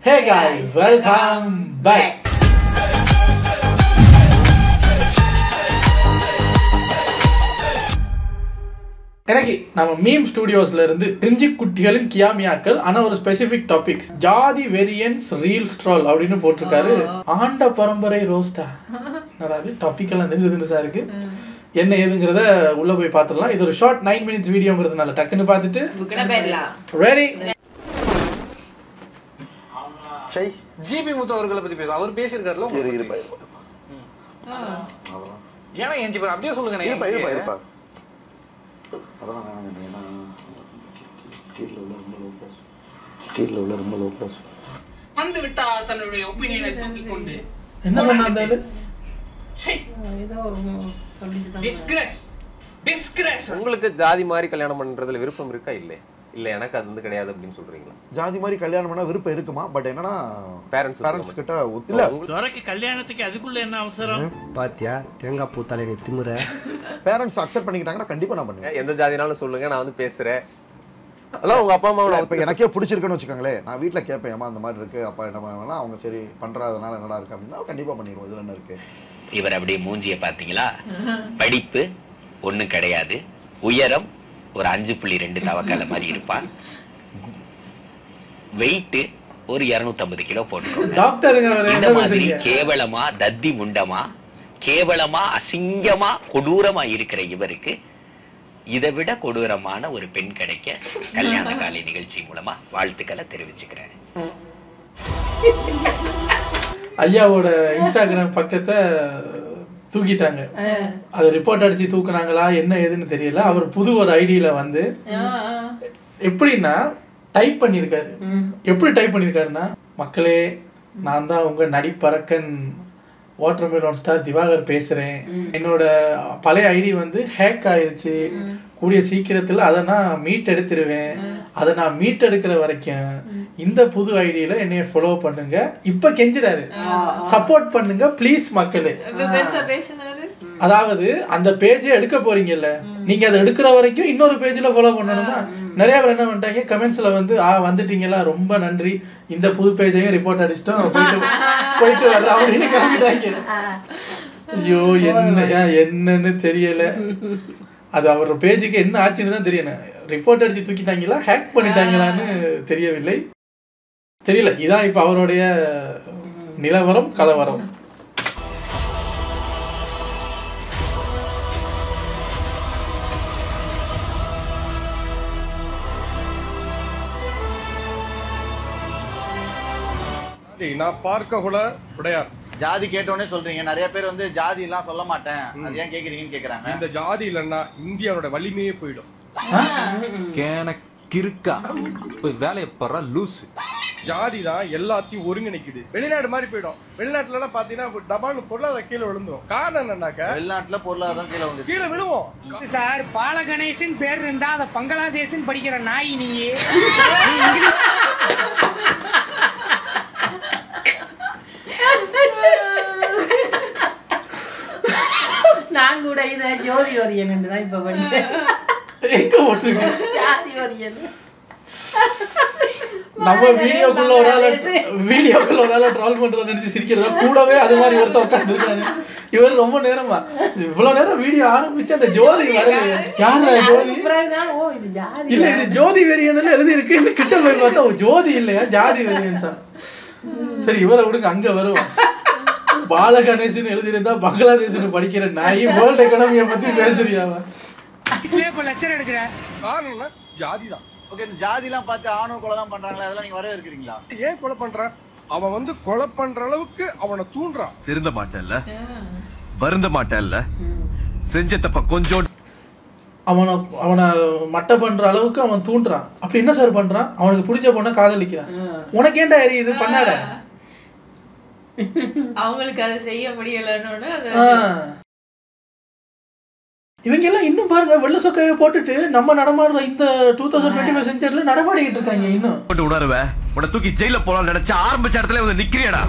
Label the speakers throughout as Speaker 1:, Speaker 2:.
Speaker 1: Hey guys, welcome back. எனக்கு நம்ம meme ஸ்டுடியோஸ்ல இருந்து கிரிஞ்சி குட்டிகளின் கியாமியாக்கள் ஆனா ஒரு ஸ்பெசிபிக் டாபிக்ஸ் ஜாதி வெரியன்ஸ் ரீல் ஸ்ட்ரால் அப்படின்னு போட்டிருக்காரு. ஆண்ட பரம்பரை ரோஸ்டா என்னடாது டாபிக் எல்லாம் தெரிஞ்சதுன்னு இருக்கு. என்ன ஏதுங்கிறத உள்ள போய் பார்த்துடலாம். இது ஒரு ஷார்ட் 9 minutes வீடியோங்கிறதுனால டக்குன்னு பார்த்துட்டு ரெடி.
Speaker 2: ஜிபி முத்து அவர்களை பத்தி பேச அவர் பேசியிருக்காருல. ஏன்னா என் ஜிபி அப்படியே சொல்லுங்க. வந்து விட்டார் தன்னுடைய ஒப்பீனியனை தூக்கிக் கொண்டு
Speaker 1: என்ன பண்ணாரு?
Speaker 3: உங்களுக்கு ஜாதி மாதிரி கல்யாணம் பண்றதுல விருப்பம் இருக்கா? இல்ல எனக்கு அது வந்து கிடையாது அப்படின்னு சொல்றீங்களா?
Speaker 4: ஜாதி மாதிரி கல்யாணம் பண்ணா விருப்பம் இருக்குமா? பட் என்னன்னா பேரண்ட்ஸ் கிட்ட
Speaker 5: இல்ல துரைக்கு கல்யாணத்துக்கு அதுக்குள்ள என்ன அவசரம்? பாத்தியா தேங்காய் பூ தலையை திமுற.
Speaker 4: பேரண்ட்ஸ் அக்செப்ட் பண்ணிக்கிட்டாங்கன்னா கண்டிப்பா நான் பண்ணுவேன்.
Speaker 3: எந்த ஜாதினாலும் சொல்லுங்க, நான் வந்து பேசுறேன். ஹலோ, உங்க அப்பா அம்மாவோட
Speaker 4: இப்ப எனக்கே பிடிச்சிருக்குன்னு வச்சுக்கோங்களேன், நான் வீட்டுல கேட்பேன், அம்மா அந்த மாதிரி இருக்கு, அப்பா என்ன பண்ணா அவங்க சரி பண்றதுனால என்னடா இருக்கு அப்படின்னா கண்டிப்பா பண்ணிடுவோம். இதுல என்ன இருக்கு?
Speaker 6: இவர் அப்படியே மூஞ்சிய பாத்தீங்களா? படிப்பு ஒண்ணும் கிடையாது, உயரம் ஒரு 5.2 தவக்கால மாதிரி இருப்பான், வெயிட் ஒரு 250 கிலோ போட்டுக்கோங்க. இந்த மாதிரி கேவலமா தத்தி முண்டமா கேவலமா அசிங்கமா கொடூரமா இருக்கிற இவருக்கு இதை விட கொடூரமான ஒரு பெண் கிடைக்க கல்யாண காலை நிகழ்ச்சி மூலமா வாழ்த்துக்களை தெரிவிச்சுக்கிறேன்.
Speaker 1: ஐயாவோட இன்ஸ்டாகிராம் பக்கத்தை தூக்கிட்டாங்க. அது ரிப்போர்ட் அடிச்சு தூக்குனாங்களா என்ன ஏதுன்னு தெரியல. அவர் புது ஒரு ஐடியில வந்து எப்படின்னா டைப் பண்ணியிருக்காரு. எப்படி டைப் பண்ணியிருக்காருன்னா, மக்களே நான் தான் உங்க நடிப்பறக்கன் வாட்டர்மெலன் ஸ்டார் திவாகர் பேசுறேன். என்னோட பழைய ஐடி வந்து ஹேக் ஆயிருச்சு, கூடிய சீக்கிரத்தில் அதை நான் மீட் எடுத்துருவேன். அதை நான் மீட் எடுக்கிற வரைக்கும் இந்த புது ஐடியில என்னைய ஃபாலோ பண்ணுங்க. இப்ப கெஞ்சுறாரு, சப்போர்ட் பண்ணுங்க ப்ளீஸ் மக்களே. அதாவது அந்த பேஜை எடுக்க போறீங்கல்ல, நீங்க அதை எடுக்கிற வரைக்கும் இன்னொரு பேஜ்ல ஃபாலோ பண்ணணுமா? நிறைய பேர் என்ன பண்ணிட்டாங்க, கமெண்ட்ஸ்ல வந்து வந்துட்டீங்களா ரொம்ப நன்றி, இந்த புது பேஜையும் ரிப்போர்ட் அடிச்சிட்டோம், போயிட்டு வர்ற அப்படின்னு கிளம்பிட்டாங்க. ஐயோ என்னன்னு தெரியல. அது அவர் பேஜுக்கு என்ன ஆச்சுன்னு தான் தெரியல. ரிப்போர்ட் அடிச்சு தூக்கிட்டாங்களா ஹேக் பண்ணிட்டாங்களான்னு தெரியவில்லை, தெரியல. இதான் இப்ப அவருடைய நிலவரம் கலவரம்.
Speaker 7: நான் பார்க்க கூட உடையார்.
Speaker 2: ஜாதி கேட்டோன்னே சொல்றீங்க, நிறைய பேர் வந்து ஜாதி எல்லாம் சொல்ல மாட்டேன், அது ஏன் கேக்குறீங்கன்னு கேக்குறாங்க.
Speaker 7: இந்த ஜாதி இல்லைன்னா இந்தியாவோட வலிமையே போயிடும்.
Speaker 3: கிறுக்கா போய் வேலையை போற லூசு.
Speaker 7: ஜாதி தான் எல்லாத்தையும் ஒருங்கிணைக்குது. வெளிநாடு மாதிரி போயிடும். வெளிநாட்டுல எல்லாம் பாத்தீங்கன்னா டபான்னு பொருளாதார கீழே விழுந்துரும். காரணம் என்னன்னாக்க
Speaker 2: வெளிநாட்டுல பொருளாதாரம் கீழே
Speaker 7: விழுவோம்.
Speaker 8: சார் பால கணேசன் பேர் இருந்தா அத பங்களாதேசன் படிக்கிற நாய் நீயே.
Speaker 9: நான் கூட இதை ஜோதி வரியன் தான் இப்ப படிச்சேன்.
Speaker 1: நம்ம வீடியோக்குள்ள ஒரு ஆளை ட்ரால் பண்றத நினைச்சு சிரிக்கிறதா கூடவே அது மாதிரி ஒருத்த உட்காந்துருக்காங்க. இவர் ரொம்ப நேரமா இவ்வளவு நேரம் வீடியோ ஆரம்பிச்சு அந்த ஜோதி வரலையே. யாரா ஜோதி? இல்ல இது ஜோதி வெறியன் எழுதி இருக்கு. கிட்ட போய் பார்த்தா ஜோதி இல்லையா, ஜாதி வெறியன் சார். சரி இவரை விடுங்க, அங்க வருவோம். பால கணேசன் எழுதியிருந்தா பங்களாதேஷ் படிக்கிற நாய் வேர்ல்ட் எக்கனாமியை பத்தி பேசுறியாவா?
Speaker 7: காரணம்னா ஜாதி தான்.
Speaker 2: ஓகே, இந்த ஜாதி எல்லாம் பார்த்து ஆணவ கொலை தான் பண்றாங்களா, அதெல்லாம் நீங்க வரவே இருக்கிறீங்களா?
Speaker 7: ஏன் கொலை பண்றான்? அவன் வந்து கொலை பண்ற அளவுக்கு அவனை தூண்டுறான்.
Speaker 3: திருந்த மாட்டேல்ல, வருந்த மாட்டேல்ல, செஞ்ச தப்ப கொஞ்சம்
Speaker 1: அவனை மட்டை பண்ற அளவுக்கு அவன் தூண்டுறான். அப்படி என்ன சார் பண்றான்? அவனுக்கு பிடிச்ச பொண்ணை காதலிக்கிறான். உனக்கு ஏன்டா எரியுது பண்ணாட?
Speaker 10: அவங்களுக்கு அதை செய்ய முடியலன்னு
Speaker 1: இவங்க எல்லாம் இன்னும் பாருங்க, வெள்ள சொக்கையை போட்டுட்டு நம்ம நடமாடுற இந்த 2025 செஞ்சுரியில நடமாடிக்கிட்டு இருக்காங்க. இன்னும்
Speaker 3: உணர்வே உன்னை தூக்கி ஜெயில போலாம் நினைச்ச ஆரம்பிச்ச இடத்துல வந்து நிக்கிறியடா.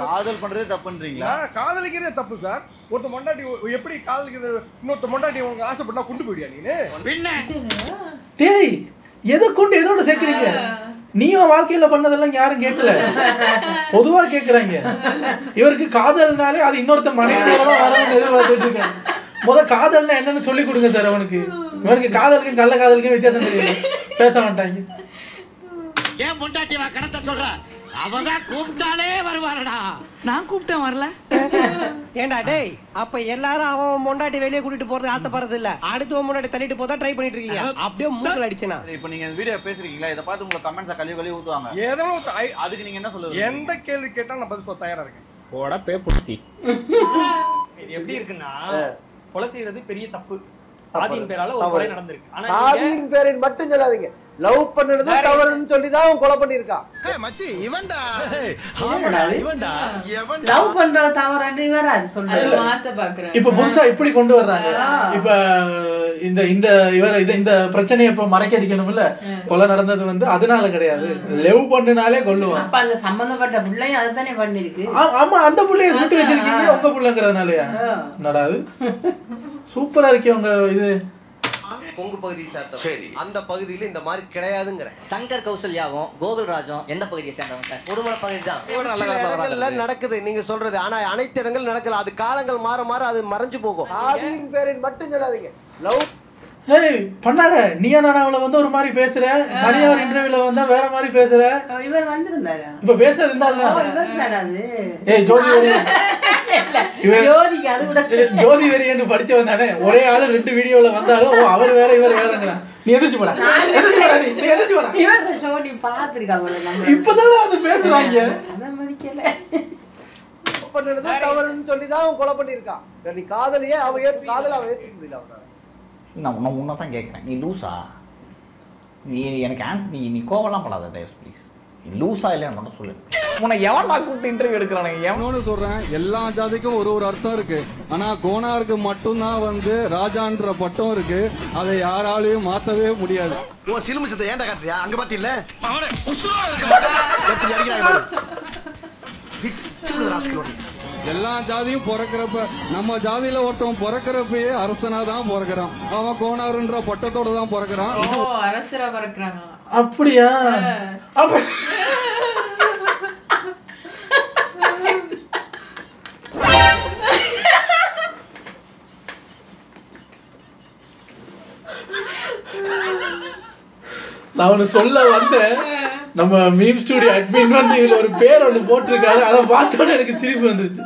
Speaker 2: காதல் பண்றதே தப்புன்றீங்களா?
Speaker 7: காதலிக்கிறதே தப்பு சார். ஒருத்த மொண்டாட்டி எப்படி காதலிக்கிறது? இன்னொருத்த மொண்டாட்டி உங்களுக்கு ஆசைப்பட்டா கொண்டு போயிடியா நீனு?
Speaker 1: டேய் எதை கொண்டு எதோட சேர்க்குறீங்க? நீயும் வாழ்க்கையில பண்ணதெல்லாம் யாரும் கேட்கல, பொதுவா கேட்குறாங்க. இவருக்கு காதல்னாலே அது இன்னொருத்த மனைவியாலதான் வரணும்னு எதிர்பார்த்துட்டு இருக்கேன். காதல்னா என்னன்னு சொல்லி கொடுங்க சார் அவனுக்கு. இவனுக்கு காதலுக்கும் கள்ள காதலுக்கும் வித்தியாசம் தெரியல, பேச மாட்டாங்க.
Speaker 5: ஏன் பொண்டாட்டி வா கணத்தை சொல்ற? அவதான் கூப்பிட்டாலே வருவாரடா.
Speaker 11: நான் கூப்பிட்டேன் வரல. ஏண்டா டேய், அப்ப எல்லாரும் அவன் பொண்டாட்டி வெளியே கூட்டிட்டு போறது ஆசைப்படுறது இல்ல, அடுத்து முன்னாடி தள்ளிட்டு போதா ட்ரை பண்ணிட்டு இருக்கீங்க. அப்படியே மூக்கல அடிச்சனா.
Speaker 2: இப்போ நீங்க இந்த வீடியோ பேசுறீங்களா, இத பார்த்து உங்க கமெண்ட்ஸ கழுவி ஊத்துவாங்க.
Speaker 7: ஏதோ
Speaker 2: அதுக்கு நீங்க என்ன சொல்லுவீங்க?
Speaker 7: எந்த கேள்வி கேட்டா நான் பதில் சொல்ல தயாரா இருக்கேன்.
Speaker 12: போடா பேப்புடுத்தி.
Speaker 13: இது எப்படி இருக்குன்னா, கொலை செய்யறது பெரிய தப்பு. சாதியின் பேரால ஒரு கொலை நடந்திருக்கு. ஆனா
Speaker 11: சாதியின் பேரில் மட்டும் சொல்லாதீங்க, லவ் பண்ணது தவறுன்னு சொல்லி தான் அவன் கொலை பண்ணிருக்கான்.
Speaker 5: ஏய் மச்சி இவன்டா.
Speaker 9: இவன்டா. லவ் பண்றது தவறான்னு இவரா சொல்றாரு.
Speaker 10: மாத்த பாக்குறாங்க.
Speaker 1: இப்ப புதுசா இப்படி கொண்டு வர்றாங்க. இப்ப இந்த இந்த இவர இந்த பிரச்சனையை இப்ப மறைக்கடிக்கணும்ல. கொலை நடந்தது வந்து அதனால கிடையாது, லவ் பண்ணுனாலே கொல்லுவான்.
Speaker 9: அப்ப அந்த சம்பந்தப்பட்ட பிள்ளையும் அதுதானே பண்ணிருக்கு.
Speaker 1: ஆமா, அந்த பிள்ளைய சுட்டு வச்சிருக்கீங்க உங்க பிள்ளைங்கிறதுனாலயா? நடாது. சூப்பரா இருக்கே உங்க இது.
Speaker 11: கொங்கு பகுதியை சேர்ந்த சரி, அந்த பகுதியில இந்த மாதிரி கிடையாதுங்கிற.
Speaker 14: சங்கர் கௌசல்யாவும் கோகுல்ராஜும் எந்த பகுதியை சேர்ந்தவங்க சார்?
Speaker 11: உடுமலை பகுதி தான் நடக்குது நீங்க சொல்றது. ஆனா அனைத்து இடங்கள் நடக்கல, அது காலங்கள் மாற மாற அது மறைஞ்சு போகும். சாதியின் பேரில் மட்டும் சொல்லாதீங்க, லவ்.
Speaker 1: ஏய் பண்ணாட, நீயா நானாவுல வந்து ஒரு மாதிரி பேசுற, தனியா ஒரு இன்டர்வியூல வந்தா வேற மாதிரி பேசுற.
Speaker 9: இவர் வந்திருந்தாரா?
Speaker 1: இப்ப பேசுறது இருந்தால
Speaker 9: அது
Speaker 1: ஏய் ஜோதி
Speaker 9: ஜோதிக்கு அது கூட
Speaker 1: ஜோதி வெறியன்னு படிச்சவன் தானே. ஒரே ஆளு 2 வீடியோல வந்தாலும் அவர் வேற இவர் வேறங்கறான். நீ எதிர்ச்சு போடா, எதிர்ச்சு போடா, நீ எதிர்ச்சு போடா.
Speaker 9: இவர் ஷோ நீ பாத்துருக்கா போல. நம்ம
Speaker 1: இப்பதானே வந்து பேசுறாங்க.
Speaker 9: அத மதிக்கல.
Speaker 11: பண்ணது தவறுன்னு சொல்லி தான் அவன் கொலை பண்ணிருக்கான். நீ காதலியே அவ காதல அவ ஏத்துக்க முடியல. அவனால
Speaker 14: நான் உன்னை தான் கேட்குறேன், நீ லூஸா? நீ எனக்கு ஆன்சர், நீ கோவலாம் படாத தயவு ப்ளீஸ். நீ லூஸா இல்லைன்னு மட்டும் சொல்லு. உன்னை எவன்டா கூப்பிட்டு இன்டர்வியூ எடுக்கிறானுங்க? எவனோன்னு
Speaker 15: சொல்றேன், எல்லா ஜாதிக்கும் ஒரு அர்த்தம் இருக்கு. ஆனா கோனாருக்கு மட்டும்தான் வந்து ராஜான்ற பட்டம் இருக்கு. அதை யாராலையும் மாத்தவே முடியாது.
Speaker 5: ஓ சிலுமிசத்தை ஏன்டா காட்டுறியா? அங்க பாத்தீல்ல
Speaker 15: எல்லா ஜாதியும் பிறக்கிறப்ப, நம்ம ஜாதியில ஒருத்தவன் பிறக்கிறப்பயே அரசனா தான் பிறக்கிறான். அவன் கோனாருன்ற பட்டத்தோட தான் பிறக்கிறான்.
Speaker 10: அரசரா பிறக்கிறாங்க.
Speaker 1: அப்படியா? அப்ப நான் ஒண்ணு சொல்ல வந்தேன். நம்ம மீம் ஸ்டுடியோ அட்மின் வந்து இதுல ஒரு பேர் ஒண்ணு போட்டிருக்காரு, அதை பார்த்தோன்னே எனக்கு சிரிப்பு வந்துருச்சு.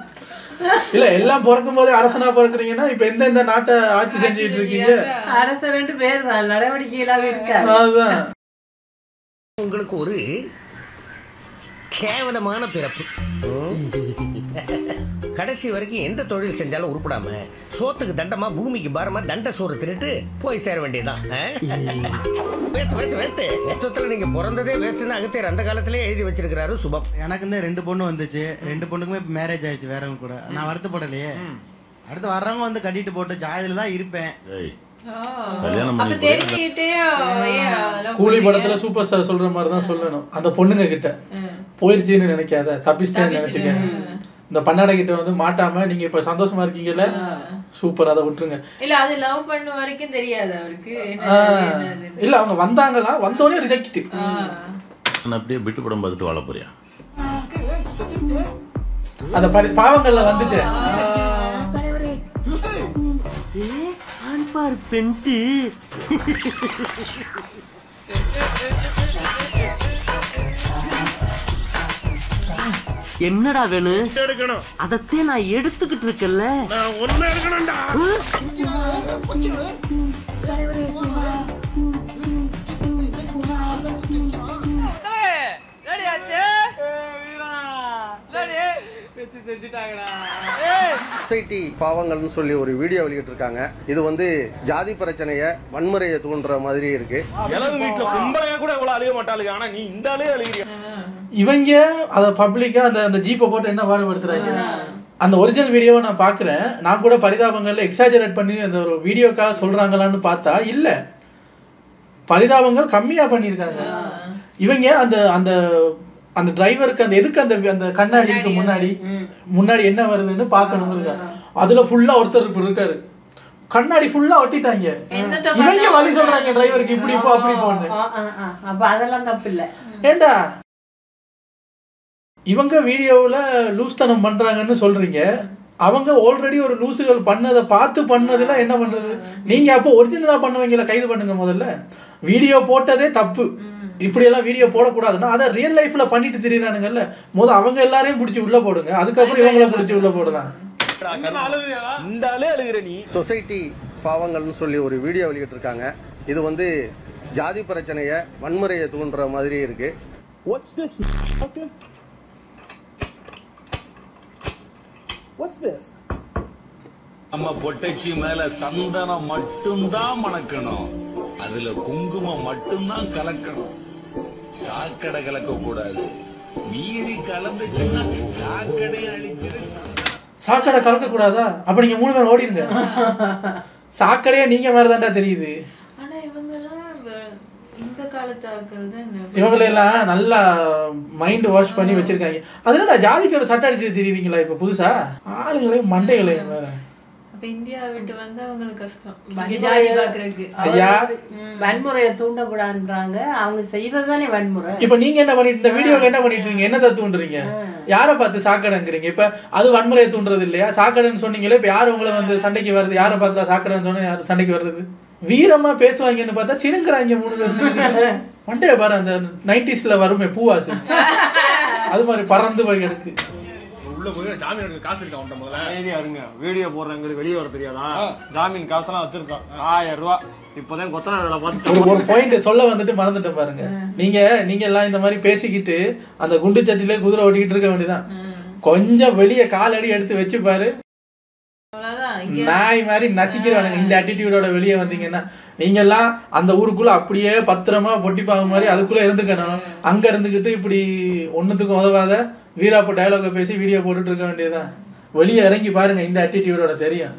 Speaker 1: இல்ல எல்லாம் பிறக்கும் போதே அரசனா பிறக்குறீங்கன்னா இப்ப எந்த நாட்டை ஆட்சி செஞ்சுட்டு இருக்கீங்க?
Speaker 9: அரசன் பேர் தான், நடவடிக்கை இல்லாத இருக்காது.
Speaker 1: அதுதான்.
Speaker 11: உங்களுக்கு ஒரு கேவலமான பிறப்பு. கடைசி வரைக்கும் எந்த தொழில் செஞ்சாலும் உருப்படாம சோத்துக்கு தண்டமா பூமிக்கு பாரமா தண்ட சோறு தின்னுட்டு போய் சேர வேண்டியதுதான். நீங்க பிறந்ததே வேஸ்ட்னு அகத்தியர் அந்த காலத்திலே எழுதி வச்சிருக்கிறாரு சுபம்.
Speaker 16: எனக்கு வந்து 2 பொண்ணு வந்துச்சு, 2 பொண்ணுக்குமே மேரேஜ் ஆயிடுச்சு வேறவங்க கூட. நான் வருத்தப்படலையே. அடுத்து வர்றவங்க வந்து கட்டிட்டு போட்டு ஜாதியில தான் இருப்பேன்.
Speaker 1: கூலி படத்துல சூப்பர் ஸ்டார் சொல்ற மாதிரி தான் சொல்லணும். அந்த பொண்ணுங்க கிட்ட போயிருச்சுன்னு நினைக்காத, தப்பிச்சிட்டேன்னு நினைச்சுக்க. இந்த பண்ணாடை கிட்ட வந்து மாட்டாம நீங்க இப்ப சந்தோஷமா இருக்கீங்கல்ல, சூப்பர், அதை விட்டுருங்க.
Speaker 10: இல்ல அது லவ் பண்ண வரைக்கும் தெரியாது அவருக்கு.
Speaker 1: இல்ல அவங்க வந்தாங்களா, வந்தோடனே ரிஜெக்ட்.
Speaker 17: அப்படியே விட்டு படம் பார்த்துட்டு வாழ போறியா?
Speaker 1: அந்த பாவங்கள்ல வந்துச்சு.
Speaker 11: ஆண்பார் பெண்ட்டு என்னடா வேணும்?
Speaker 5: எடுக்கணும்.
Speaker 11: அதத்தே நான் எடுத்துக்கிட்டு இருக்கேன்ல.
Speaker 5: நான் ஒண்ணு எடுக்கணும்டா.
Speaker 18: சொசைட்டி பாவங்கள்னு சொல்லி ஒரு வீடியோ வெளியிட்டு இருக்காங்க. இது வந்து ஜாதி பிரச்சனைய வன்முறையை தூண்டுற மாதிரி இருக்கு.
Speaker 12: வீட்டுல கும்பலையா கூட இவ்வளவு அழுக மாட்டாளுங்க, ஆனா நீ இந்த ஆளே அழுகிறியா?
Speaker 1: இவங்க அத பப்ளிக்கா அந்த ஜீப்பை போட்டு என்ன பாடுபடுத்துறாங்க. அந்த ஒரிஜினல் வீடியோவை நான் பாக்குறேன். நான் கூட பரிதாபங்கள்ல எக்ஸாஜரேட் பண்ணி அந்த ஒரு வீடியோக்காக சொல்றாங்களான்னு பார்த்தா இல்ல, பரிதாபங்கள் கம்மியா பண்ணியிருக்காங்க. இவங்க அந்த அந்த அந்த டிரைவருக்கு அந்த எதுக்கு அந்த கண்ணாடி இருக்கு முன்னாடி என்ன வருதுன்னு பார்க்கணும். அதுல ஃபுல்லா ஒருத்தர் இருக்காரு, கண்ணாடி ஃபுல்லா ஒட்டிட்டாங்க. இவங்க வழி சொல்றாங்க டிரைவருக்கு இப்படி போ அப்படி போன்னு.
Speaker 9: அப்ப அதெல்லாம் தப்பு இல்ல.
Speaker 1: ஏண்டா இவங்க வீடியோவில் லூஸ்தனம் பண்றாங்கன்னு சொல்றீங்க, அவங்க ஆல்ரெடி ஒரு லூசுகள் பண்ணதை பார்த்து பண்ணதுல என்ன பண்றது? நீங்க அப்போ ஒரிஜினலா பண்ணவங்கள கைது பண்ணுங்க. முதல்ல வீடியோ போட்டதே தப்பு, இப்படியெல்லாம் வீடியோ போடக்கூடாதுன்னா அதை ரியல் லைஃப்ல பண்ணிட்டு திரியிறானுங்கல்ல, அவங்க எல்லாரையும் பிடிச்சி உள்ள போடுங்க, அதுக்கப்புறம் இவங்கள பிடிச்சி உள்ள போடலாம்.
Speaker 18: சொசைட்டி பாவங்கள்னு சொல்லி ஒரு வீடியோ வெளியிட்டிருக்காங்க. இது வந்து ஜாதி பிரச்சனையை வன்முறையை தூண்டுற மாதிரி இருக்கு.
Speaker 17: நம்ம பொட்டச்சி மேல சந்தனம் மட்டும்தான் மணக்கணும், அதுல குங்குமம் மட்டும்தான் கலக்கணும். சாக்கடை கலக்க கூடாது, மீறி கலந்துச்சுன்னா சாக்கடையை அழிச்சிரு.
Speaker 1: சாக்கடை கலக்க கூடாதா? அப்ப நீங்க 3 பேர் ஓடிடுங்க. சாக்கடையா நீங்க மாதிரிதான்டா தெரியுது.
Speaker 10: ஆனா இவங்கெல்லாம் இந்த காலத்து ஆட்கள் தான்.
Speaker 1: இவங்களெல்லாம் நல்லா மைண்ட் வாஷ் பண்ணி வச்சிருக்காங்க. அதனால ஜாதிக்கு ஒரு சட்டை அடிச்சுட்டு திரிவீங்களா இப்ப புதுசா? ஆளுங்களையும் மண்டைகளையும் வேற.
Speaker 10: அப்ப இந்தியா விட்டு வந்து அவங்களுக்கு கஷ்டம் ஜாதி பாக்குறதுக்கு.
Speaker 1: ஐயா
Speaker 9: வன்முறையை தூண்டக்கூடாதுன்றாங்க, அவங்க செய்ததானே வன்முறை.
Speaker 1: இப்ப நீங்க என்ன பண்ணிட்டு இந்த வீடியோல என்ன பண்ணிட்டு இருக்கீங்க? என்னத்தை தூண்டுறீங்க? யாரை பார்த்து சாக்கடைங்கிறீங்க? இப்ப அது வன்முறையை தூண்டுறது இல்லையா? சாக்கடைன்னு சொன்னீங்களே, இப்ப யாரு உங்களை வந்து சண்டைக்கு வருது? யாரை பார்த்துலாம் சாக்கடைன்னு சொன்னா யாரு சண்டைக்கு வர்றது? வீரமா பேசுவாங்கன்னு பார்த்தா சினுங்குறாங்க 3 பேர். மண்டைய பாரு, அந்த 90sல வருமே பூவாசு, அது மாதிரி பறந்து போய் கிடக்கு.
Speaker 12: உள்ள போய் ஜாமீன் எடுக்க காசு இருக்கா உன்ட்ட? முதல்ல ஐடியா இருங்க. வீடியோ போடுறவங்களுக்கு வெளியே வர தெரியாதா? ஜாமீன் காசெல்லாம் வச்சிருக்கோம் 1000 ரூபாய். இப்போதான் கொத்தனார் வேலை பார்த்து
Speaker 1: ஒரு பாயிண்ட் சொல்ல வந்துட்டு மறந்துட்டு பாருங்க. நீங்க எல்லாம் இந்த மாதிரி பேசிக்கிட்டு அந்த குண்டு சட்டிலே குதிரை ஓட்டிக்கிட்டு இருக்க வேண்டியதான். கொஞ்சம் வெளியே காலடி எடுத்து வச்சு பாரு, நாய் மாதிரி நசிக்கிறானுங்க. இந்த ஆட்டிடியூடோட வெளியே வந்தீங்கன்னா நீங்க எல்லாம் அந்த ஊருக்குள்ள அப்படியே பத்திரமா பொட்டிப்பாங்க மாதிரி அதுக்குள்ள இருந்துக்கணும். அங்க இருந்துகிட்டு இப்படி ஒன்னுத்துக்கும் உதவாத வீராப்பு டயலாக பேசி வீடியோ போட்டுட்டு இருக்க வேண்டியதுதான். வெளியே இறங்கி பாருங்க, இந்த ஆட்டிடியூடோட தெரியும்.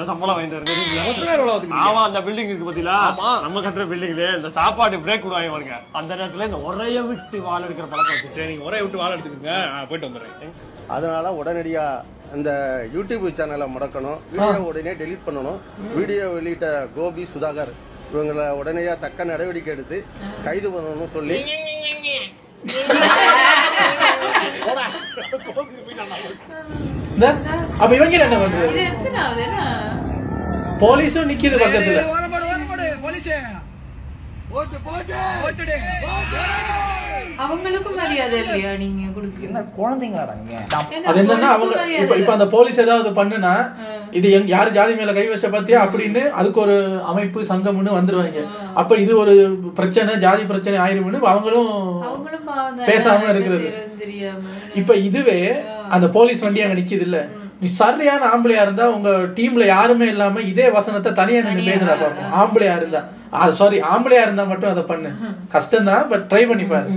Speaker 12: சம்பளம் வாங்கிட்டு ஆமா, அந்த பில்டிங் இருக்கு பாத்தீங்களா, நம்ம கட்டுற பில்டிங்ல இந்த சாப்பாடு பிரேக் விடுவாங்க பாருங்க. அந்த நேரத்துல இந்த உரைய விட்டு வாழ எடுக்கிற பழக்கம் வச்சு, நீங்க உரைய விட்டு வாழ எடுத்துக்கோங்க, போயிட்டு வந்துடுறேன்.
Speaker 18: அதனால உடனடியா அந்த யூடியூப் சேனலை முடக்கணும், வீடியோ உடனே டெலீட் பண்ணணும். வீடியோ வெளியிட்ட கோபி சுதாகர் இவங்களை உடனடியா தக்க நடவடிக்கை எடுத்து கைது பண்ணணும்னு சொல்லி
Speaker 1: அப்ப இவங்க என்ன பண்றது? போலீஸும் நிக்குது பக்கத்துல.
Speaker 10: அவங்களுக்கும் மரியாதை இல்லையா நீங்க கொடுக்குறீங்க?
Speaker 14: குழந்தைங்களாடா நீங்க.
Speaker 1: அது என்னன்னா அவங்க இப்ப அந்த போலீஸ் ஏதாவது பண்ணுனா இது யாரு ஜாதி மேல கை வச்ச பாத்தியா அப்படின்னு அதுக்கு ஒரு அமைப்பு சங்கம்னு வந்துருவாங்க. அப்ப இது ஒரு பிரச்சனை, ஜாதி பிரச்சனை ஆயிரும்னு அவங்களும் பேசாம இருக்கிறது. இப்ப இதுவே அந்த போலீஸ் வண்டி அங்க நிக்குது இல்ல, நீ சரியான ஆம்பளையா இருந்தா உங்க டீம்ல யாருமே இல்லாம இதே வசனத்தை தனியா நின்று பேசுறா பாப்போம். ஆம்பளையா இருந்தா சாரி ஆம்பளையா இருந்தா மட்டும் அதை பண்ணு, கஷ்டம் தான், பட் ட்ரை பண்ணி பாரு.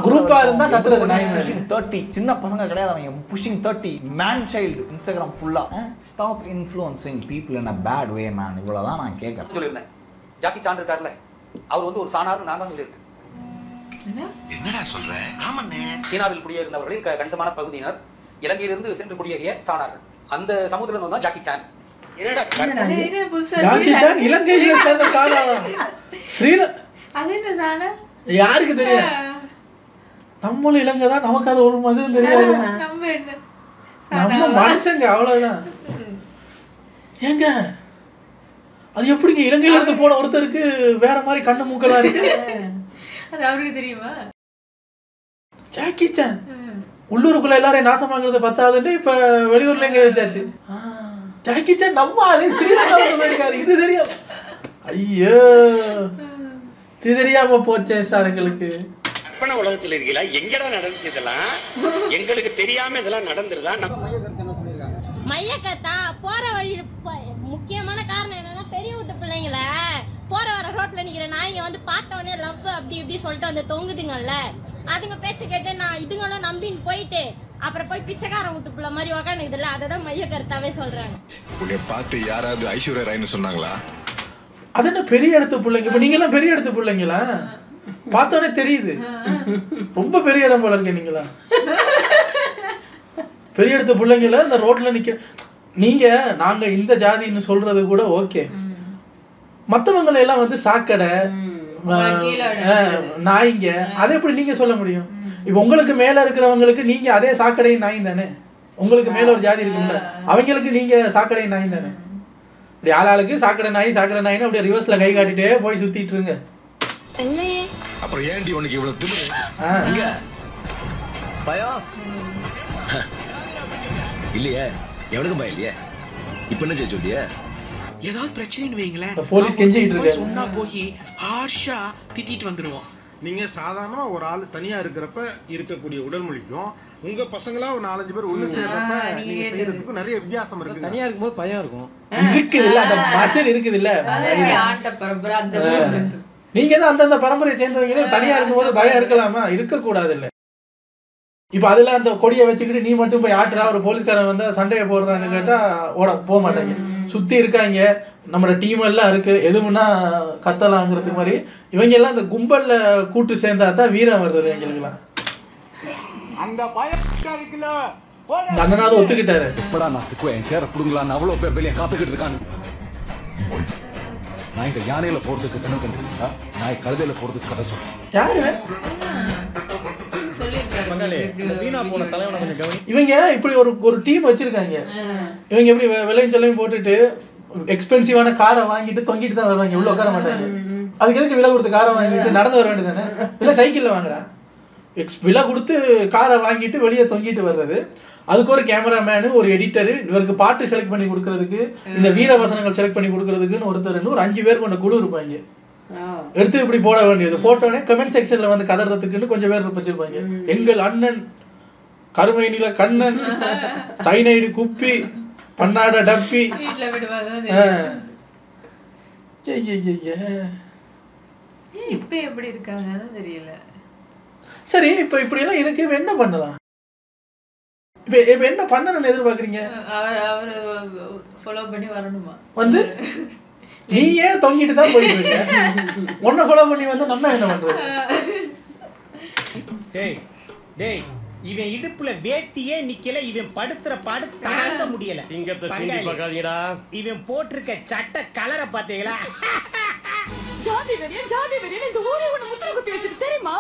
Speaker 1: குரூப்பா இருந்தா கத்துறது நாய் மாதிரி.
Speaker 14: 30 சின்ன பசங்க கிடையாது அவங்க, புஷிங் 30 மேன் சைல்டு. இன்ஸ்டாகிராம் ஃபுல்லா stop influencing people in a bad way man. இவ்வளவுதான் நான் கேட்கறேன்.
Speaker 19: சொல்லிருந்தேன் ஜாக்கி சான் இருக்கார்ல, அவர் வந்து ஒரு சாணார்னு நான் தான் சொல்லியிருக்கேன்.
Speaker 5: என்னடா சொல்ற? ஆமாண்ணே.
Speaker 19: சீனாவில் குடியேறினவர்களின் கணிசமான பகுதியினர் இலங்கையிலிருந்து சென்று குடியேறிய சாணார்கள். அந்த சமுத்திரம் தான் ஜாக்கி சான்.
Speaker 1: ஜாக்கி சான் இலங்கையில சேர்ந்த சாணா? யாருக்கு தெரியும்? நம்மளும் இலங்கை தான், நமக்கு அது ஒரு மாசம் தெரியாது. நம்ம மனுஷங்க அவ்வளவுதான். ஏங்க அது எப்படிங்க இலங்கையில இருந்து போன ஒருத்தருக்கு வேற மாதிரி கண்ணு மூக்கெல்லாம் இருக்கு?
Speaker 10: அது அவருக்கு தெரியுமா?
Speaker 1: ஜாக்கி சான் உள்ளூருக்குள்ள எல்லாரையும் நாசமாங்கிறது பத்தாதுன்னு இப்ப வெளியூர்ல எங்க வச்சாச்சு. ஜாக்கி சான் நம்ம ஆளு ஸ்ரீலங்காவில் இருக்காரு, இது தெரியும். ஐயோ இது தெரியாம போச்சே சார் எங்களுக்கு.
Speaker 5: கற்பனை உலகத்துல இருக்கீங்களா? எங்கடா நடந்துச்சு இதெல்லாம்? எங்களுக்கு தெரியாம இதெல்லாம் நடந்துருதா?
Speaker 20: மையக்கத்தா போற வழி முக்கியமான காரணம் என்னன்னா பெரிய வீட்டு பிள்ளைங்கள போற வர ரோட்ல நிக்கிற நாய்ங்க வந்து பார்த்த உடனே லவ் அப்படி இப்படி சொல்லிட்டு வந்து தொங்குதுங்கல்ல, அதுங்க பேச்ச கேட்டு நான் இதுங்களும் நம்பின்னு போயிட்டு அப்புறம் போய் பிச்சைக்காரன் வீட்டு பிள்ளை மாதிரி உக்காந்துக்குதுல்ல, அததான் மைய கருத்தாவே சொல்றாங்க.
Speaker 21: உன்னை பார்த்து யாராவது ஐஸ்வர்யா ராய்னு சொன்னாங்களா?
Speaker 1: அது என்ன பெரிய இடத்து பிள்ளைங்க? இப்ப நீங்க எல்லாம் பெரிய இடத்து பிள்ளைங்களா? பார்த்தோன்னே தெரியுது ரொம்ப பெரிய இடம் போல இருக்க. நீங்களா பெரிய இடத்து பிள்ளைங்கள இந்த ரோட்ல நிக்க நீங்க நாங்க இந்த ஜாதின்னு சொல்றது கூட ஓகே, மற்றவங்களை எல்லாம் வந்து சாக்கடை நாய்ங்க, அதை எப்படி நீங்க சொல்ல முடியும்? இப்போ உங்களுக்கு மேல இருக்கிறவங்களுக்கு நீங்க அதே சாக்கடையும் நாயும் தானே. உங்களுக்கு மேல ஒரு ஜாதி இருக்குல்ல, அவங்களுக்கு நீங்க சாக்கடையும் நாயும் தானே. இப்படி ஆளாளுக்கு சாக்கடை நாயின்னு அப்படியே ரிவர்ஸ்ல கை காட்டிட்டே போய் சுத்திட்டு இருங்க.
Speaker 21: அப்புறம் ஏன்டி உனக்கு இவ்வளவு திமிரு?
Speaker 4: பயம் இல்லையே, எவனுக்கும் பயம் இல்லையே. இப்ப என்ன செய்ய சொல்லிய?
Speaker 5: ஏதாவது பிரச்சனைன்னு வைங்களேன்,
Speaker 1: போலீஸ் கெஞ்சிட்டு இருக்காரு,
Speaker 5: சொன்னா போய் ஹார்ஷா திட்டிட்டு வந்துருவோம்.
Speaker 22: நீங்க சாதாரணமா ஒரு ஆள் தனியா இருக்கிறப்ப இருக்கக்கூடிய உடல் மொழிக்கும் உங்க பசங்களா ஒரு 4-5 பேர் ஒண்ணு சேர்றப்ப நீங்க செய்யறதுக்கு நிறைய வித்தியாசம் இருக்கு.
Speaker 13: தனியா இருக்கும்போது பயம் இருக்கும்,
Speaker 1: இருக்குதுல்ல, அந்த மசல் இருக்குதுல்ல. நீங்க தான் அந்தந்த பரம்பரையை சேர்ந்தவங்களே தனியா இருக்கும்போது பயம் இருக்கலாமா? இருக்கக்கூடாது இல்ல. இப்ப அதுல அந்த கொடியை வச்சுக்கிட்டு நீ மட்டும் போய் ஆட்டுறா, ஒரு போலீஸ்காரன் வந்து சண்டையை போடுறான்னு கேட்டா போக மாட்டாங்க. சுத்தி இருக்காங்க, நம்மளோட டீம் எல்லாம் இருக்கு, எதுவுன்னா கத்தலாங்கிறதுக்கு மாதிரி இவங்க எல்லாம் இந்த கும்பல்ல கூட்டு சேர்ந்தா தான் வீரம் வருது எங்களுக்குலாம்.
Speaker 5: அந்த பயம் இருக்குல்ல,
Speaker 1: அண்ணனாவது ஒத்துக்கிட்டாரு.
Speaker 4: எப்படா நான் சிக்குவேன் சேர புடுங்கலான்னு அவ்வளவு பேர் வெளியே காத்துக்கிட்டு இருக்காங்க. நான் இந்த யானையில போறதுக்கு கணக்கு கண்டுருக்கா, நான் கழுதையில போறதுக்கு கதை சொல்றேன்.
Speaker 1: யாரு இவங்க இப்படி ஒரு டீம் வச்சிருக்காங்க. இவங்க எப்படி விலையும் சொல்லையும் போட்டுட்டு எக்ஸ்பென்சிவான காரை வாங்கிட்டு தொங்கிட்டு தான் வருவாங்க, உள்ள உட்கார மாட்டாங்க. அதுக்கு எதுக்கு விலை கொடுத்து காரை வாங்கிட்டு நடந்து வர வேண்டியது தானே? இல்லை சைக்கிளில் வாங்குறா, விலை கொடுத்து காரை வாங்கிட்டு வெளியே தொங்கிட்டு வர்றது. அதுக்கு ஒரு கேமராமேனு, ஒரு எடிட்டரு, இவருக்கு பாட்டு செலக்ட் பண்ணி கொடுக்கறதுக்கு, இந்த வீர வசனங்கள் செலக்ட் பண்ணி கொடுக்கறதுக்குன்னு ஒருத்தர் ஒரு 5 பேர் கொண்ட குழு இருப்பாங்க. எடுத்து இப்படி போட வேண்டியது, போட்டோடனே கமெண்ட் செக்ஷன்ல வந்து கதறதுக்குன்னு கொஞ்சம் பேர் வச்சிருப்பாங்க. எங்கள் அண்ணன் கருமை நில கண்ணன், சைனைடு குப்பி, பன்னாட டப்பி.
Speaker 10: இப்ப எப்படி இருக்காங்கன்னு தெரியல.
Speaker 1: சரி, இப்ப இப்படி எல்லாம் இருக்கு, என்ன பண்ணலாம்? இப்ப என்ன பண்ணணும்னு எதிர்பார்க்குறீங்க?
Speaker 10: அவர் ஃபாலோ பண்ணி வரணுமா?
Speaker 1: வந்து நீ ஏன் தொங்கிட்டு தான் போயிட்டு இருக்க? உன்னை ஃபாலோ பண்ணி வந்து நம்ம என்ன பண்றது?
Speaker 5: டேய் டேய், இவன் இடுப்புல வேட்டியே நிக்கல, இவன் படுத்துற பாடு தாங்க முடியல.
Speaker 12: சிங்கத்தை சீண்டி பார்க்காதீங்கடா.
Speaker 5: இவன் போட்டிருக்க சட்டை கலரை பாத்தீங்களா?
Speaker 23: ஜாதி வெறியன் இந்த ஊரே உன்னை முத்திர குத்தி வச்சிருக்கு தெரியுமா?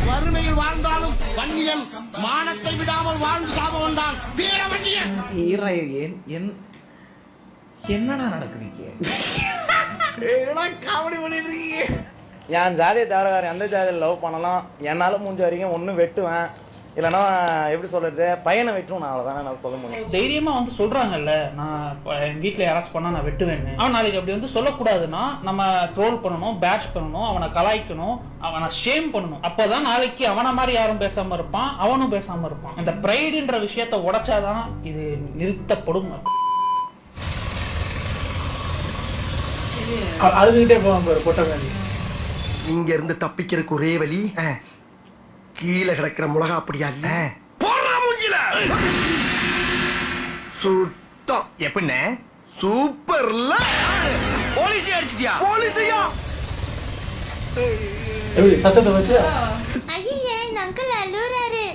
Speaker 5: வறுமையில் வாழ்ந்தாலும் வன்னியன் மானத்தை விடாமல் வாழ்ந்து சாபம் தான் வீர வன்னியன்.
Speaker 14: என்னடா நடக்குதுங்க? என்னடா காமெடி பண்ணிட்டு இருக்கீங்க?
Speaker 24: என் ஜாதியை தவிர எந்த ஜாதியில் லவ் பண்ணலாம் என்னால முடிஞ்ச வரைக்கும் ஒன்று வெட்டுவேன், இல்லைன்னா எப்படி சொல்றது பையனை வெட்டுவேன். நான் அவ்வளோதானே நான் சொல்ல முடியும்.
Speaker 25: தைரியமா வந்து சொல்றாங்கல்ல, நான் என் வீட்டில் யாராச்சும் பண்ணா நான் வெட்டுவேன்னு. அவன் நாளைக்கு அப்படி வந்து சொல்லக்கூடாதுன்னா நம்ம ட்ரோல் பண்ணணும், பேஷ் பண்ணணும், அவனை கலாய்க்கணும், அவனை ஷேம் பண்ணணும். அப்போதான் நாளைக்கு அவனை மாதிரி யாரும் பேசாம இருப்பான், அவனும் பேசாம இருப்பான். இந்த ப்ரைடுன்ற விஷயத்த உடைச்சாதான் இது நிறுத்தப்படும்.
Speaker 1: அழுதுகிட்டே போவான் பாரு பொட்ட மாதிரி.
Speaker 5: இங்க இருந்து தப்பிக்கிறதுக்கு ஒரே வழி, கீழே கிடக்கிற மிளகா அப்படியா இல்ல போறா மூஞ்சில சுத்தம். எப்படின்னு சூப்பர்ல போலீஸ் அடிச்சிட்டியா? போலீஸையா
Speaker 1: எப்படி சத்தத்தை வச்சு
Speaker 20: ஐயே இந்த அங்கிள் அழுறாரு.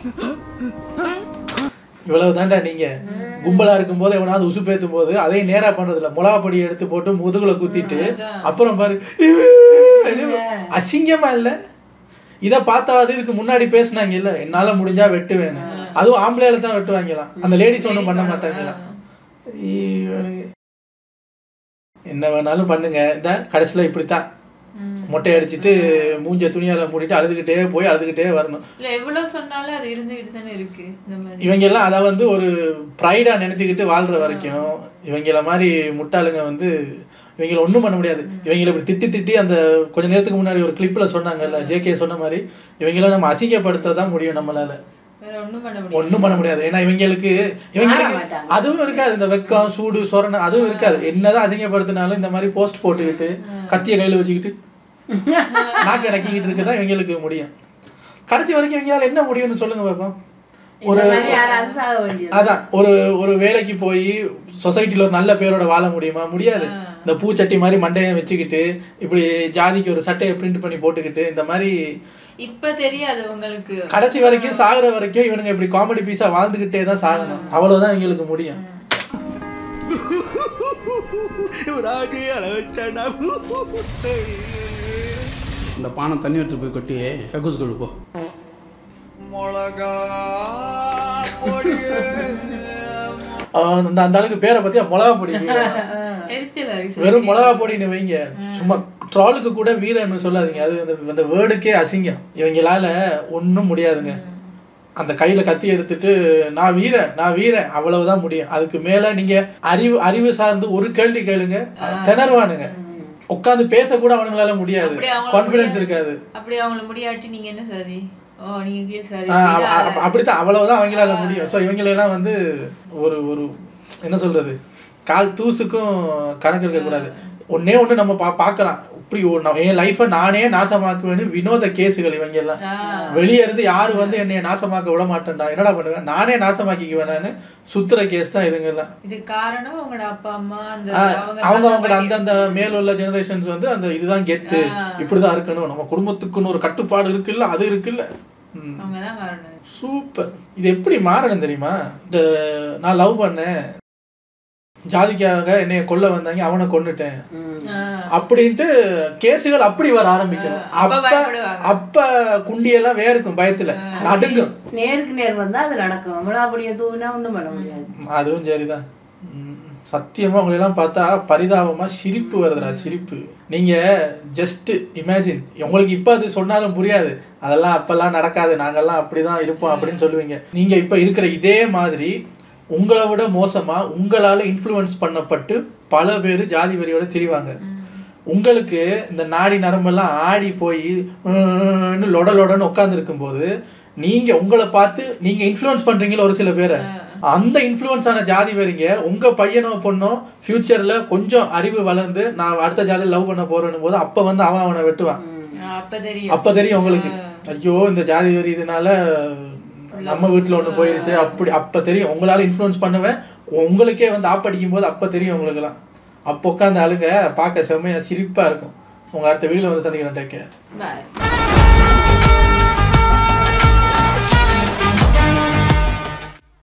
Speaker 1: இவ்வளவு தாண்டா நீங்க கும்பலா இருக்கும் போது எவனாவது உசுப்பேத்தும் போது அதையும் நேரா பண்றது இல்ல, மிளகா பொடி எடுத்து போட்டு முதுகுல குத்திட்டு அப்புறம் பாரு அசிங்கமா இல்ல? இதை பார்த்தாவது இதுக்கு முன்னாடி பேசினாங்க இல்ல, என்னால முடிஞ்சா வெட்டுவேன். அதுவும் ஆம்பளையில தான் வெட்டுவாங்களாம், அந்த லேடிஸ் ஒன்றும் பண்ண மாட்டாங்களாம். என்ன வேணாலும் பண்ணுங்க, இந்த கடைசியில இப்படித்தான் மொட்டை அடிச்சுட்டு மூஞ்ச துணியால மூடிட்டு அழுதுகிட்டே வரணும்.
Speaker 10: இல்ல எவ்வளவு சொன்னாலும் அது இருந்துகிட்டு தானே இருக்கு. இந்த மாதிரி
Speaker 1: இவங்க எல்லாம் அதை வந்து ஒரு ப்ரைடா நினைச்சுக்கிட்டு வாழ்ற வரைக்கும் இவங்கள மாதிரி முட்டாளுங்க வந்து இவங்களை ஒன்றும் பண்ண முடியாது. இவங்களை இப்படி திட்டி அந்த கொஞ்ச நேரத்துக்கு முன்னாடி ஒரு கிளிப்ல சொன்னாங்கல்ல, ஜேகே சொன்ன மாதிரி இவங்கள நம்ம அசிங்கப்படுத்த தான் முடியும், நம்மளால ஒன்றும் பண்ண முடியாது. ஏன்னா இவங்களுக்கு அதுவும் இருக்காது, இந்த வெக்கம் சூடு சொரணை அதுவும் இருக்காது. என்னதான் அசிங்கப்படுத்தினாலும் இந்த மாதிரி போஸ்ட் போட்டுக்கிட்டு கத்திய கையில வச்சுக்கிட்டு நாக்கு அடக்கிக்கிட்டு இருக்குதான் இவங்களுக்கு முடியும். கடைசி வரைக்கும் இவங்களால என்ன முடியும்னு சொல்லுங்க பாப்போம். ஒரு அதான் ஒரு வேலைக்கு போய் சொசைட்டில ஒரு நல்ல பேரோட வாழ முடியுமா? முடியாது. இந்த பூச்சட்டி மாதிரி மண்டையை வச்சுக்கிட்டு இப்படி ஜாதிக்கு ஒரு சட்டையை பிரிண்ட் பண்ணி போட்டுக்கிட்டு இந்த மாதிரி
Speaker 10: இப்ப தெரியாது உங்களுக்கு.
Speaker 1: கடைசி வரைக்கும் சாகுற வரைக்கும் இவனுங்க இப்படி காமெடி பீஸா வாழ்ந்துகிட்டே தான் சாகணும், அவ்வளவுதான் இவங்களுக்கு முடியும்.
Speaker 2: இந்த பானை தண்ணி எடுத்து போய் கொட்டி கக்கூஸ் கொழுப்போ.
Speaker 1: அந்த அளவுக்கு பேரை பத்தியா மிளகா பொடி வெறும் மிளகா பொடின்னு வைங்க. சும்மா ட்ராலுக்கு கூட வீரன்னு சொல்லாதீங்க. அது அந்த வேர்டுக்கே அசிங்கம். இவங்களால ஒன்றும் முடியாதுங்க. அந்த கையில கத்தி எடுத்துட்டு நான் வீரன் அவ்வளவுதான் முடியும். அதுக்கு மேல நீங்க அறிவு சார்ந்து ஒரு கேள்வி கேளுங்க, திணறுவானுங்க. உட்காந்து பேச கூட அவனுங்களால முடியாது, கான்ஃபிடன்ஸ் இருக்காது.
Speaker 10: அப்படி அவங்களுக்கு முடியாட்டி நீங்க என்ன சாதி?
Speaker 1: அப்படித்தான், அவ்வளவுதான் அவங்களால முடியும். ஸோ இவங்களெல்லாம் வந்து ஒரு ஒரு என்ன சொல்றது, கால் தூசுக்கும் கணக்கு இருக்கக்கூடாது. ஒன்னே ஒன்று நம்ம பார்க்கலாம். இப்படி என் லைஃப்பை நானே நாசமாக்குவேன்னு வினோத கேஸுகள் இவங்க எல்லாம். வெளியே இருந்து யாரு வந்து என்னைய நாசமாக்க விட மாட்டேன்டா, என்னடா பண்ணுவேன், நானே நாசமாக்கிக்குவேன்னு சுத்துற கேஸ் தான் இவங்க எல்லாம்.
Speaker 10: இது காரணம் அவங்களோட அப்பா அம்மா
Speaker 1: அவங்களோட அந்தந்த மேலுள்ள ஜெனரேஷன்ஸ் வந்து அந்த இதுதான் கெத்து, இப்படிதான் இருக்கணும், நம்ம குடும்பத்துக்குன்னு ஒரு கட்டுப்பாடு இருக்குல்ல, அது இருக்குல்ல. சூப்பர். இது எப்படி மாறணும் தெரியுமா? இந்த நான் லவ் பண்ணேன், ஜாதிக்காக என்னைய கொல்ல வந்தாங்க, அவனை கொன்னுட்டேன் அப்படின்ட்டு கேஸுகள் அப்படி வர ஆரம்பிக்கும். அப்ப குண்டியெல்லாம் வேறுக்கும், பயத்துல நடுங்கும்.
Speaker 9: நேருக்கு நேர் வந்தா அது நடக்கும். மிளகாப்பொடியை தூவினா ஒண்ணும் பண்ண முடியாது.
Speaker 1: அதுவும் சரிதான். சத்தியமா உங்களெல்லாம் பார்த்தா பரிதாபமா சிரிப்பு வருதுடா, சிரிப்பு. நீங்க ஜஸ்ட் இமேஜின். உங்களுக்கு இப்ப அது சொன்னாலும் புரியாது, அதெல்லாம் அப்பெல்லாம் நடக்காது, நாங்கெல்லாம் அப்படிதான் இருப்போம் அப்படின்னு சொல்லுவீங்க. நீங்க இப்ப இருக்கிற இதே மாதிரி உங்களை விட மோசமா உங்களால இன்ஃப்ளூயன்ஸ் பண்ணப்பட்டு பல பேர் ஜாதி வெறியோட திரிவாங்க. உங்களுக்கு இந்த நாடி நரம்பெல்லாம் ஆடி போய் லொடலொடன்னு உட்கார்ந்து இருக்கும்போது நீங்க உங்களை பார்த்து நீங்க இன்ஃப்ளூயன்ஸ் பண்றீங்களா ஒரு சில பேரை, அந்த இன்ஃப்ளூயன்ஸ் ஆன ஜாதி வெறிங்க உங்க பையனோ பொண்ணோ ஃபியூச்சர்ல கொஞ்சம் அறிவு வளர்ந்து நான் அடுத்த ஜாதியில் லவ் பண்ண போறேன்னு போது அப்ப வந்து அவனை வெட்டுவான். அப்ப தெரியும் உங்களுக்கு, ஐயோ இந்த ஜாதி வெறி இதனால நம்ம வீட்டில் ஒன்று போயிருச்சு அப்படி. அப்போ தெரியும், உங்களால் இன்ஃப்ளூயன்ஸ் பண்ணுவேன், உங்களுக்கே வந்து ஆப்படிக்கும் போது அப்போ தெரியும் உங்களுக்குலாம். அப்போ உட்காந்து அழுங்க, பார்க்க செம்மையாக சிரிப்பாக இருக்கும். உங்கள் அடுத்த வீடியோவில் வந்து சந்திக்கிறேன். Take care.